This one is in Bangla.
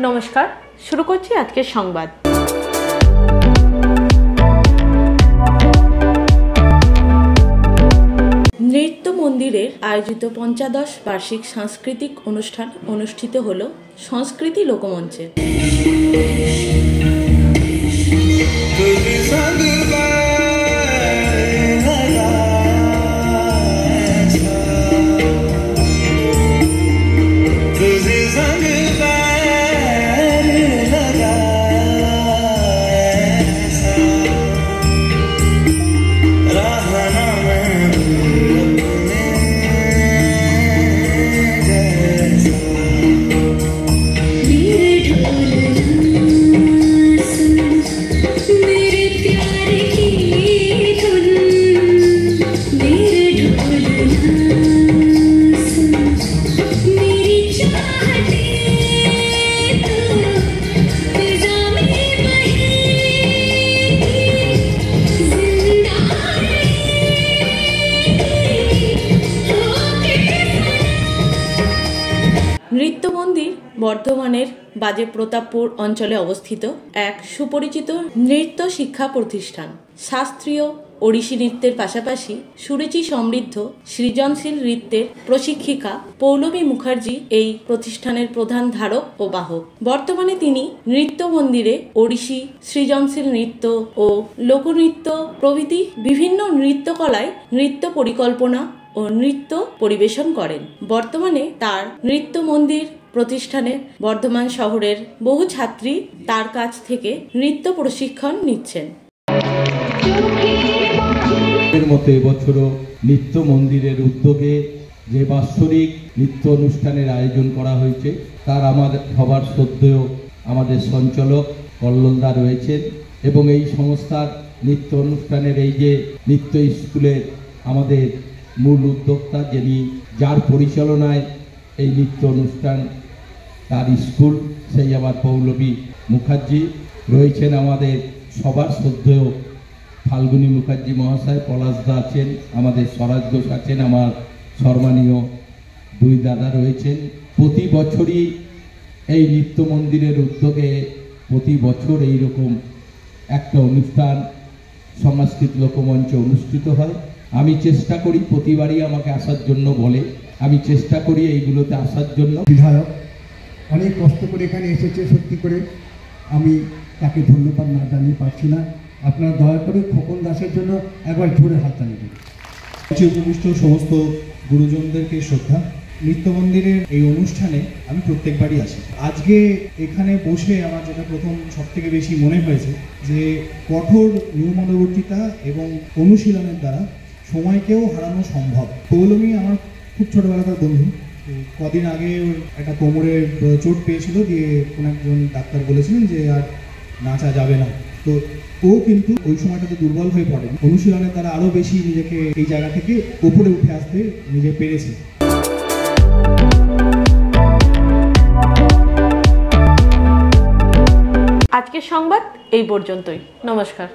নমস্কার, শুরু করছি আজকের সংবাদ। নৃত্য মন্দিরের আয়োজিত ৫৫ বার্ষিক সাংস্কৃতিক অনুষ্ঠান অনুষ্ঠিত হল সংস্কৃতি লোকমঞ্চে। নৃত্য মন্দির বর্ধমানের বাজে প্রতাপপুর অঞ্চলে অবস্থিত এক সুপরিচিত নৃত্য শিক্ষা প্রতিষ্ঠান। শাস্ত্রীয় ওড়িশি নৃত্যের পাশাপাশি সুরুচি সমৃদ্ধ সৃজনশীল নৃত্যের প্রশিক্ষিকা পৌলমী মুখার্জি এই প্রতিষ্ঠানের প্রধান ধারক ও বাহক। বর্তমানে তিনি নৃত্য মন্দিরে ওড়িশি, সৃজনশীল নৃত্য ও লোকনৃত্য প্রভৃতি বিভিন্ন নৃত্যকলায় নৃত্য পরিকল্পনা ও নৃত্য পরিবেশন করেন। বর্তমানে তার নৃত্য মন্দির প্রতিষ্ঠানে বর্ধমান শহরের বহু ছাত্রী তার কাছ থেকে নৃত্য প্রশিক্ষণ নিচ্ছেন। এর মতো এবছরও নৃত্য মন্দিরের উদ্যোগে যে বাৎসরিক নৃত্য অনুষ্ঠানের আয়োজন করা হয়েছে তার আমাদের সবার শ্রদ্ধেয় আমাদের সঞ্চালক কল্লোলদা রয়েছেন এবং এই সংস্থার নৃত্য অনুষ্ঠানের এই যে নৃত্য স্কুলের আমাদের মূল উদ্যোক্তা, যিনি যার পরিচালনায় এই নৃত্য অনুষ্ঠান তার স্কুল, সেই আমার পৌলমী মুখার্জি রয়েছেন। আমাদের সবার শ্রদ্ধেয় ফাল্গুনী মুখার্জি মহাশয়, পলাশদা আছেন, আমাদের স্বরাজ ঘোষ আছেন, আমার সম্মানীয় দুই দাদা রয়েছেন। প্রতি বছরই এই নৃত্য মন্দিরের উদ্যোগে প্রতি বছর এইরকম একটা অনুষ্ঠান সংস্কৃত লোকমঞ্চে অনুষ্ঠিত হয়। আমি চেষ্টা করি, প্রতিবারই আমাকে আসার জন্য বলে, আমি চেষ্টা করি এইগুলোতে আসার জন্য। বিধায়ক অনেক কষ্ট করে এখানে এসেছে, সত্যি করে আমি তাকে ধন্যবাদ না জানিয়ে পারছি না। আপনারা দয়া করে খোকন দাসের জন্য একবার জোরে হাততালি দিন। উপবিষ্ট সমস্ত গুরুজনদেরকে শ্রদ্ধা। নৃত্য মন্দিরের এই অনুষ্ঠানে আমি প্রত্যেকবারই আসি। আজকে এখানে বসে আমার যেটা প্রথম সবথেকে বেশি মনে হয়েছে যে কঠোর নিয়মানুবর্তিতা এবং অনুশীলনের দ্বারা সময়কেও হারানো সম্ভব। পৌলমী আমার খুব ছোটোবেলাকার বন্ধু। কদিন আগে ওর একটা কোমরে চোট পেয়েছিল, দিয়ে কোনো একজন ডাক্তার বলেছিলেন যে আর নাচা যাবে না। তো ও কিন্তু ওই সময়টাতে দুর্বল হয়ে পড়ে, অনুশীলনের দ্বারা আরও বেশি নিজেকে এই জায়গা থেকে উপরে উঠে আসতে নিজে পেরেছে। আজকের সংবাদ এই পর্যন্তই। নমস্কার।